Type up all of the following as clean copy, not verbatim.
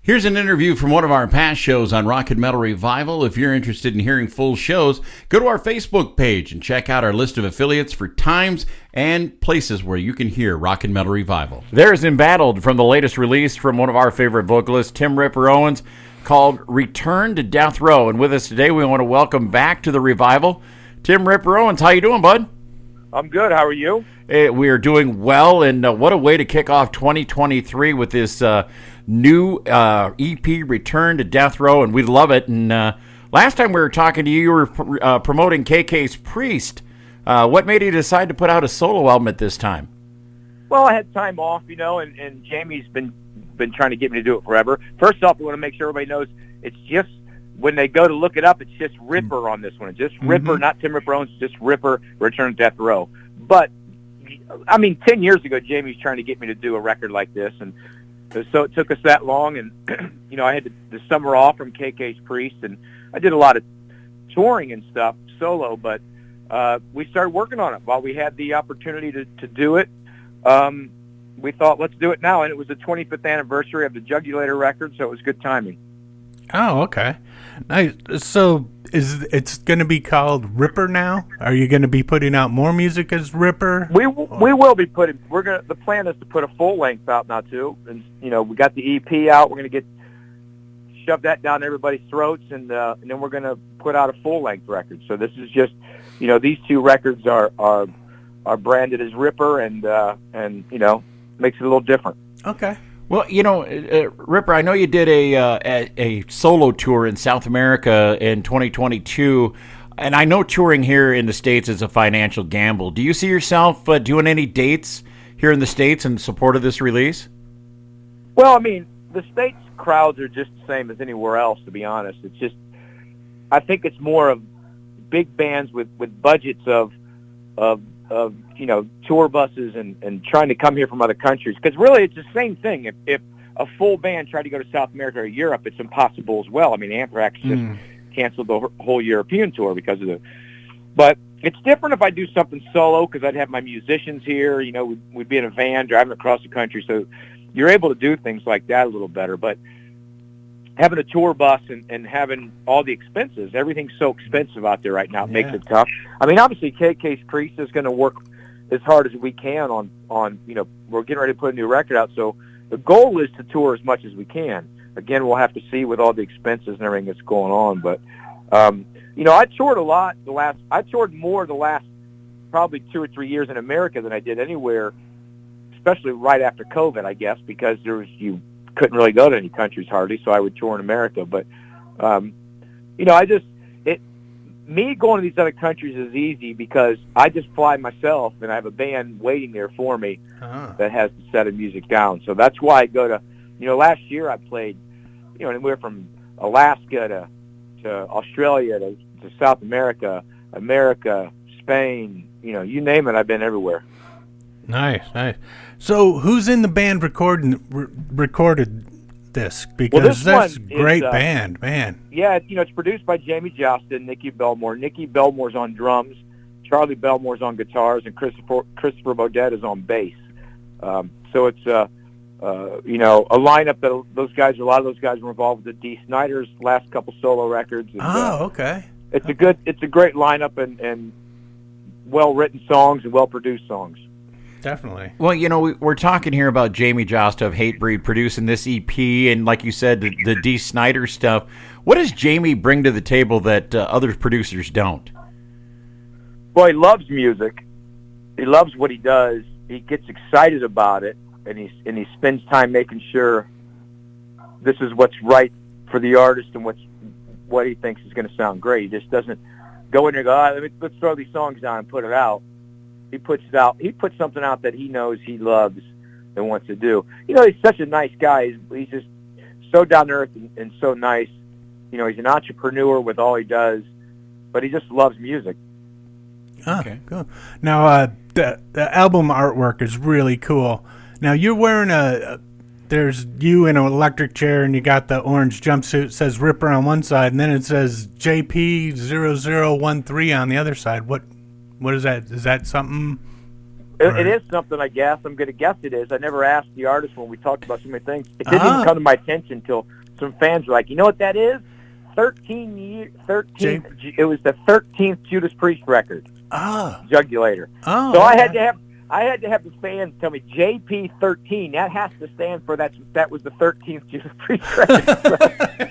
Here's an interview from one of our past shows on Rock and Metal Revival. If you're interested in hearing full shows, go to our Facebook page and check out our list of affiliates for times and places where you can hear Rock and Metal Revival. There's Embattled from the latest release from one of our favorite vocalists, Tim-Ripper-Owens, called Return to Death Row. And with us today, we want to welcome back to the Revival, Tim-Ripper-Owens. How you doing, bud? I'm good. How are you? We are doing well, and what a way to kick off 2023 with this new EP, Return to Death Row, and we love it. And last time we were talking to you, you were promoting KK's Priest. What made you decide to put out a solo album at this time? Well, I had time off, and Jamie's been trying to get me to do it forever. First off, I want to make sure everybody knows it's just, when they go to look it up, it's just Ripper on this one. It's just Ripper, not Tim-Ripper-Owens, just Ripper, Return to Death Row. But, 10 years ago, Jamie's trying to get me to do a record like this, and so it took us that long, and, I had the summer off from KK's Priest, and I did a lot of touring and stuff, solo, but we started working on it. While we had the opportunity to do it, we thought, let's do it now, and it was the 25th anniversary of the Jugulator record, so it was good timing. Oh, okay. Nice. So it's going to be called Ripper now? Are you going to be putting out more music as Ripper? We will be putting. The plan is to put a full length out now too, and we got the EP out. We're going to shove that down everybody's throats, and then we're going to put out a full length record. So this is just, these two records are branded as Ripper, and makes it a little different. Okay. Well, Ripper, I know you did a solo tour in South America in 2022, and I know touring here in the States is a financial gamble. Do you see yourself doing any dates here in the States in support of this release? Well, the States crowds are just the same as anywhere else, to be honest. It's just, I think it's more of big bands with budgets of tour buses and trying to come here from other countries. Because really, it's the same thing. If a full band tried to go to South America or Europe, it's impossible as well. Anthrax just canceled the whole European tour because of But it's different if I do something solo, because I'd have my musicians here. We'd be in a van driving across the country, so you're able to do things like that a little better. But having a tour bus and having all the expenses, everything's so expensive out there right now. It makes it tough. Obviously, KK's Priest is going to work as hard as we can on we're getting ready to put a new record out. So the goal is to tour as much as we can. Again, we'll have to see with all the expenses and everything that's going on. But, I toured a lot I toured more the last probably 2 or 3 years in America than I did anywhere, especially right after COVID, I guess, because you couldn't really go to any countries hardly, so I would tour in America. But, me going to these other countries is easy because I just fly myself, and I have a band waiting there for me that has the set of music down. So that's why I go to, last year I played, anywhere from Alaska to Australia to South America, Spain, you name it, I've been everywhere. Nice. So who's in the band recorded this? Because that's a great band, man. Yeah, it's produced by Jamie Josta and Nikki Belmore. Nikki Belmore's on drums, Charlie Belmore's on guitars, and Christopher Baudet is on bass. So it's a lineup that a lot of those guys were involved with the Dee Snider's last couple solo records. And, okay. It's a great lineup and well written songs and well produced songs. Definitely. Well, we're talking here about Jamie Josta of Hatebreed producing this EP, and like you said, the Dee Snider stuff. What does Jamie bring to the table that other producers don't? Well, he loves music. He loves what he does. He gets excited about it, and he spends time making sure this is what's right for the artist and what he thinks is going to sound great. He just doesn't go in there and go, let's throw these songs down and put it out. He puts something out that he knows he loves and wants to do. He's such a nice guy. He's just so down to earth and so nice. He's an entrepreneur with all he does, but he just loves music. Okay, cool. Now, the album artwork is really cool. Now, you're wearing there's you in an electric chair, and you got the orange jumpsuit. It says Ripper on one side, and then it says JP0013 on the other side. What is that? Is that something It is something, I guess. I'm going to guess it is. I never asked the artist when we talked about so many things. It didn't even come to my attention until some fans were like, you know what that is? 13 years. It was the 13th Judas Priest record. Jugulator. So I had to have the fans tell me JP13. That has to stand for that was the 13th Judas Priest record.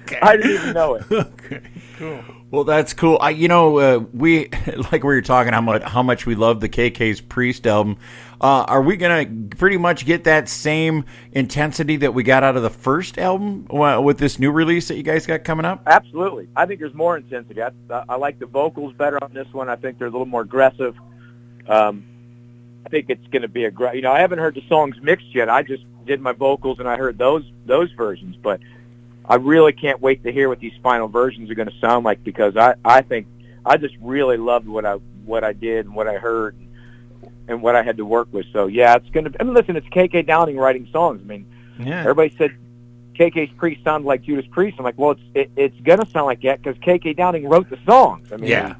Okay. I didn't even know it. Okay, cool. Well, that's cool. We like we were talking how much we love the KK's Priest album. Are we gonna pretty much get that same intensity that we got out of the first album with this new release that you guys got coming up? Absolutely. I think there's more intensity. I like the vocals better on this one. I think they're a little more aggressive. I think it's going to be I haven't heard the songs mixed yet. I just did my vocals and I heard those versions, but I really can't wait to hear what these final versions are going to sound like, because I think I just really loved what I did and what I heard and what I had to work with. So yeah, it's going to. I mean, listen, it's KK Downing writing songs. I mean, everybody said KK's Priest sounded like Judas Priest. I'm like, well, it's going to sound like that because KK Downing wrote the songs. I mean,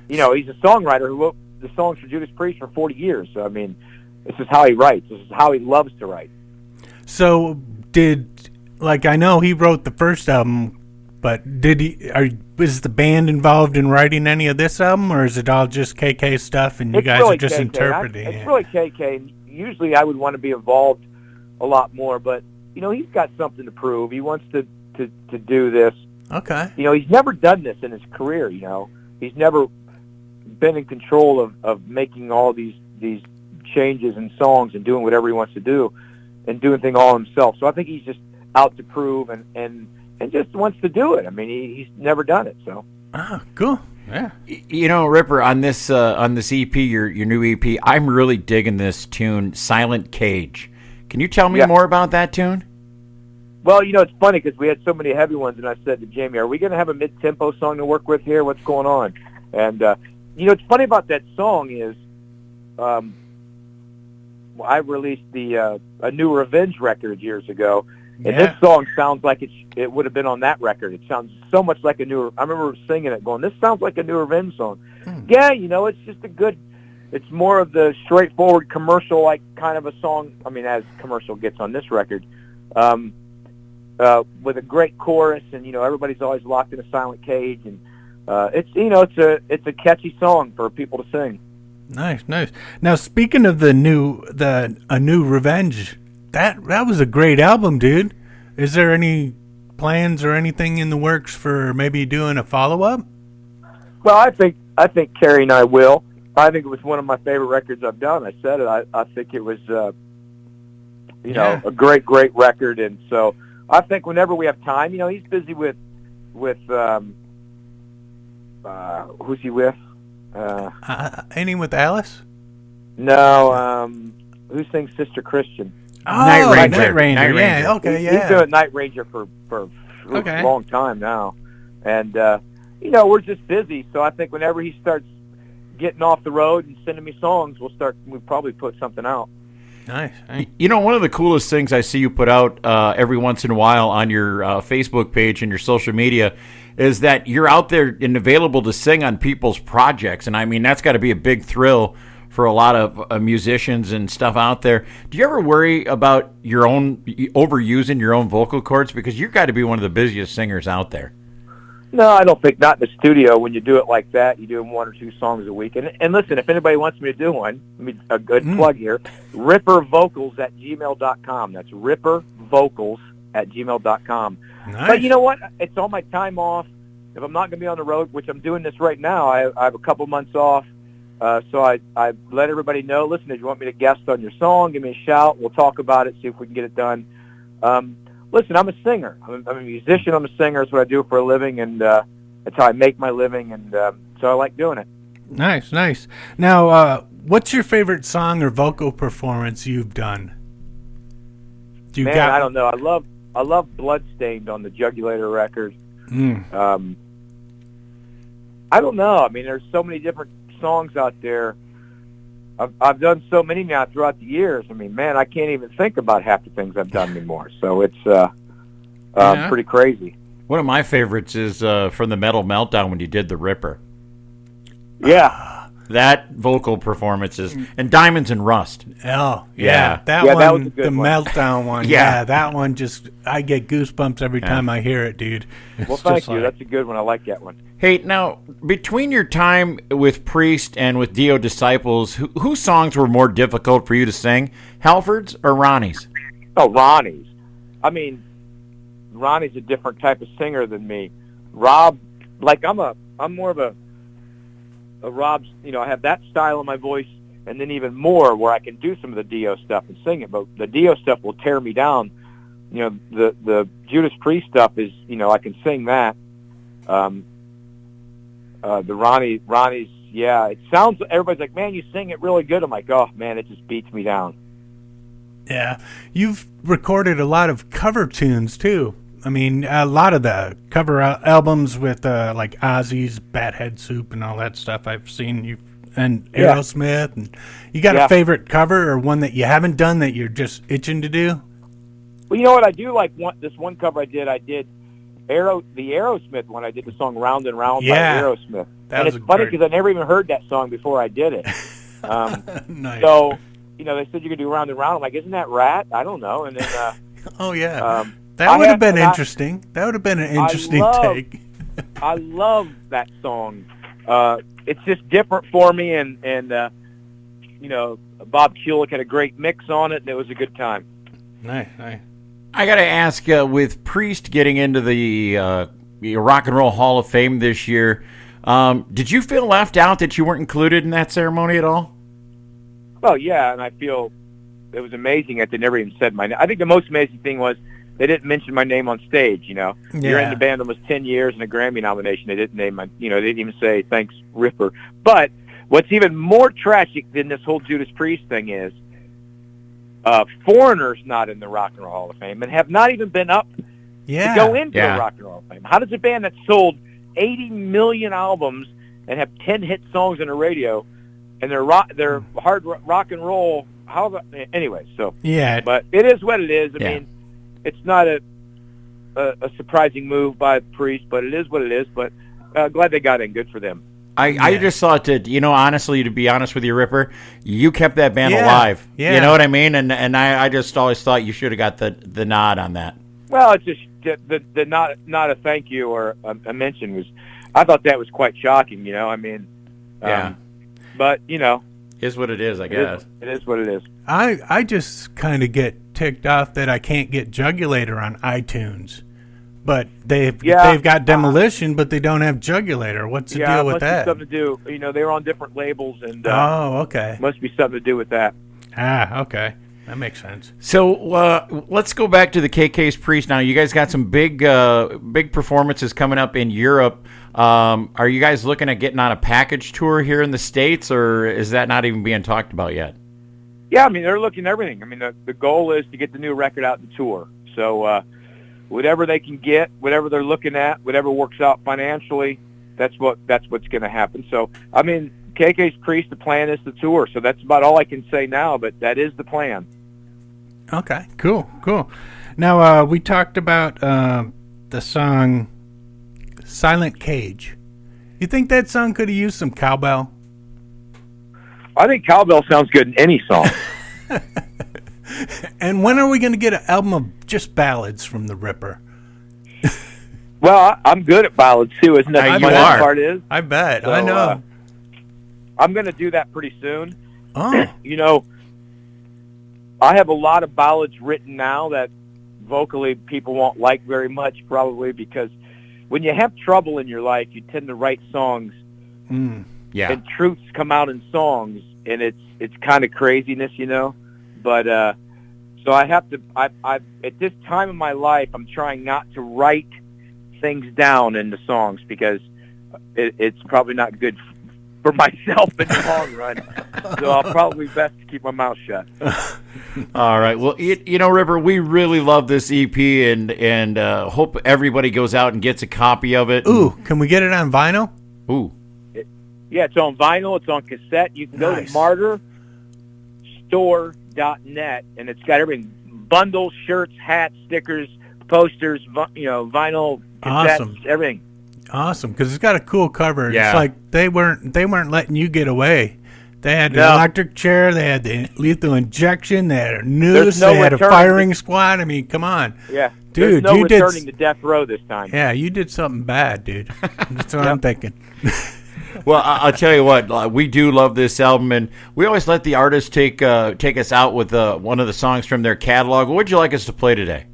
he's a songwriter who wrote the songs for Judas Priest for 40 years. So I mean, this is how he writes. This is how he loves to write. So I know he wrote the first album, but is the band involved in writing any of this album, or is it all just KK stuff and you guys are just KK. Interpreting it? It's really KK. Usually I would want to be involved a lot more, but, he's got something to prove. He wants to do this. Okay. He's never done this in his career, He's never been in control of making all these changes in songs and doing whatever he wants to do and doing things all himself. So I think he's just out to prove and just wants to do it. I mean, he's never done it. So. Cool. Yeah. Ripper, on this EP, your new EP, I'm really digging this tune, Silent Cage. Can you tell me more about that tune? Well, it's funny because we had so many heavy ones, and I said to Jamie, are we going to have a mid-tempo song to work with here? What's going on? And, what's funny about that song is I released a new Revenge record years ago, and this song sounds like it would have been on that record. It sounds so much like I remember singing it going, this sounds like a new Revenge song. Yeah, it's just it's more of the straightforward commercial, like kind of a song, I mean, as commercial gets on this record, with a great chorus, and, everybody's always locked in a silent cage, and it's a catchy song for people to sing. Nice. Now, speaking of a new Revenge, that was a great album, dude. Is there any plans or anything in the works for maybe doing a follow-up? Well, I think Carrie and I will. I think it was one of my favorite records I've done. I said it. I think it was, a great record, and so I think whenever we have time, he's busy with who's he with? Any with Alice? No. Who sings Sister Christian? Night Ranger. Yeah. Okay. Yeah. He's doing Night Ranger for a long time now, and we're just busy. So I think whenever he starts getting off the road and sending me songs, we'll probably put something out. Nice. One of the coolest things I see you put out every once in a while on your Facebook page and your social media is that you're out there and available to sing on people's projects. And I mean, that's got to be a big thrill for a lot of musicians and stuff out there. Do you ever worry about overusing your own vocal cords? Because you've got to be one of the busiest singers out there. No, I don't think, not in the studio. When you do it like that, you do 1 or 2 songs a week. And listen, if anybody wants me to do one, a good plug here, rippervocals@gmail.com. That's rippervocals@gmail.com. Nice. But you know what? It's on my time off. If I'm not going to be on the road, which I'm doing this right now, I have a couple months off. So I let everybody know, listen, if you want me to guest on your song, give me a shout. We'll talk about it, see if we can get it done. Listen, I'm a singer. I'm a musician. I'm a singer. It's what I do for a living, and that's how I make my living, and so I like doing it. Nice. Now, what's your favorite song or vocal performance you've done? I don't know. I love Bloodstained on the Jugulator record. I don't know. I mean, there's so many different songs out there. I've done so many now throughout the years. I mean, man, I can't even think about half the things I've done anymore. So it's pretty crazy. One of my favorites is from the Metal Meltdown when you did the Ripper. Yeah. That vocal performances and Diamonds and Rust. Oh, Yeah. That Yeah, one, that was a good the one. meltdown one. Yeah. That one just, I get goosebumps every time I hear it, dude. Well, It's thank just you. like- That's a good one. I like that one. Hey, now, between your time with Priest and with Dio Disciples, whose songs were more difficult for you to sing, Halford's or Ronnie's? Oh, Ronnie's. I mean, Ronnie's a different type of singer than me. Rob, like I'm more of a Rob's. I have that style in my voice, and then even more where I can do some of the Dio stuff and sing it. But the Dio stuff will tear me down. The Judas Priest stuff is, I can sing that. The Ronnie's, yeah. It sounds. Everybody's like, man, you sing it really good. I'm like, oh man, it just beats me down. Yeah. You've recorded a lot of cover tunes, too. I mean, a lot of the cover albums with like Ozzy's Bad Head Soup and all that stuff I've seen you, and Aerosmith. And you got a favorite cover or one that you haven't done that you're just itching to do? Well, you know what? I do like this one cover I did the Aerosmith one. I did the song Round and Round by Aerosmith. And it's funny because I never even heard that song before I did it. Nice. So, they said you could do Round and Round. I'm like, isn't that Rat? I don't know. And then, oh, yeah. That would have been interesting. That would have been an interesting take. I love that song. It's just different for me, and Bob Kulick had a great mix on it, and it was a good time. Nice. I got to ask, with Priest getting into the Rock and Roll Hall of Fame this year, did you feel left out that you weren't included in that ceremony at all? Well, yeah, and I feel it was amazing that they never even said my name. I think the most amazing thing was they didn't mention my name on stage, You're in the band almost 10 years and a Grammy nomination. They didn't name my, they didn't even say, thanks, Ripper. But what's even more tragic than this whole Judas Priest thing is Foreigner's not in the Rock and Roll Hall of Fame and have not even been up to go into the Rock and Roll Hall of Fame. How does a band that sold 80 million albums and have 10 hit songs on the radio and they're hard rock and roll, how about, anyway, so. Yeah. But it is what it is. I mean, it's not a surprising move by Priest, but it is what it is. But glad they got in. Good for them. I just thought that, honestly, to be honest with you, Ripper, you kept that band alive. Yeah. You know what I mean? And I just always thought you should have got the nod on that. Well, it's just the not a thank you or a mention was. I thought that was quite shocking. I mean, but is what it is. I guess it is what it is. I just kind of get ticked off that I can't get Jugulator on iTunes. But they've got Demolition, but they don't have Jugulator. What's the deal with that? Yeah, must be something to do. They were on different labels, and okay, must be something to do with that. Okay, that makes sense. So let's go back to the KK's Priest now. You guys got some big performances coming up in Europe. Are you guys looking at getting on a package tour here in the States, or is that not even being talked about yet? Yeah, I mean they're looking at everything. I mean the goal is to get the new record out and tour. So. Whatever they can get, whatever they're looking at, whatever works out financially, that's what's going to happen. So, I mean, KK's Priest, the plan is to tour. So that's about all I can say now, but that is the plan. Okay, cool. Now, we talked about the song Silent Cage. You think that song could have used some cowbell? I think cowbell sounds good in any song. And when are we going to get an album of just ballads from the Ripper? Well, I'm good at ballads too, isn't that what that part is? I bet. So, I know. I'm going to do that pretty soon. Oh. I have a lot of ballads written now that vocally people won't like very much, probably because when you have trouble in your life, you tend to write songs. And truths come out in songs, and it's kind of craziness, But so I have to. I at this time in my life, I'm trying not to write things down into songs because it's probably not good for myself in the long run. So I'll probably best to keep my mouth shut. All right. Well, Ripper, we really love this EP and hope everybody goes out and gets a copy of it. Ooh, can we get it on vinyl? Ooh. Yeah, it's on vinyl. It's on cassette. You can go to martyrstore.net, and it's got everything: bundles, shirts, hats, stickers, posters, vinyl, cassettes, everything. Awesome, because it's got a cool cover. Yeah. It's like they weren't letting you get away. They had the No. electric chair, they had the lethal injection, they had a noose, There's no they had a return. firing squad. I mean, come on. Yeah. Dude, There's no you did returning to death row this time. Yeah, you did something bad, dude. That's what I'm thinking. Well, I'll tell you what, we do love this album, and we always let the artists take us out with one of the songs from their catalog. What would you like us to play today?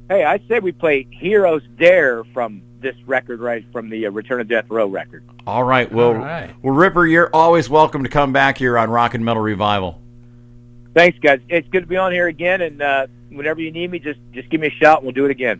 Hey, I said we play Heroes Dare from this record, right from the Return of Death Row record. All right. Well, All right. well, Ripper, you're always welcome to come back here on Rock and Metal Revival. Thanks, guys. It's good to be on here again, and whenever you need me, just give me a shout, and we'll do it again.